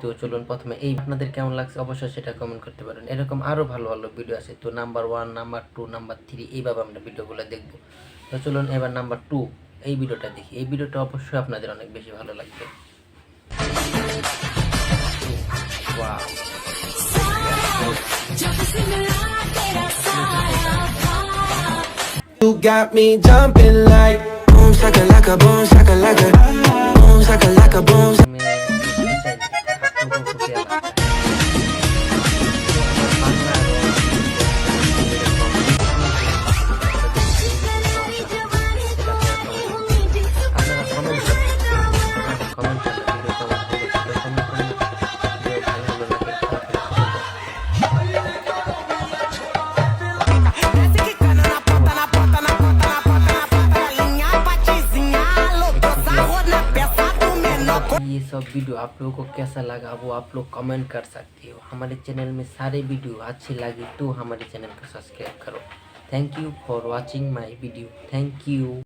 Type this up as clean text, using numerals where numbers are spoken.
তো চলুন প্রথমে এই আপনাদের কেমন লাগছে অবশ্যই সেটা কমেন্ট করতে পারেন। এরকম আরও ভালো ভালো ভিডিও আছে, তো নাম্বার 1, নাম্বার 2, নাম্বার 3 এইভাবে আমরা ভিডিওগুলো দেখব। তো চলুন এবার নাম্বার 2 এই ভিডিওটা দেখি। এই ভিডিওটা অবশ্যই আপনাদের অনেক বেশি ভালো লাগবে। Wow, You got me jumping like boom shakalaka boom shakalaka boom shakalaka boom. मैं देखना चाहिए था, आप लोगों को क्या लगता है? बांग्ला আপনারা কমেন্ট কমেন্ট ভিডিও কেমন হলো সেটা কমেন্ট করুন। ভিডিও ভালো হলো নাকি খারাপ হলো ये सब वीडियो आप लोगों को कैसा लगा वो आप लोग कमेंट कर सकते हो। हमारे चैनल में सारे वीडियो अच्छी लगी तो हमारे चैनल को सब्सक्राइब करो। Thank you for watching my video. Thank you.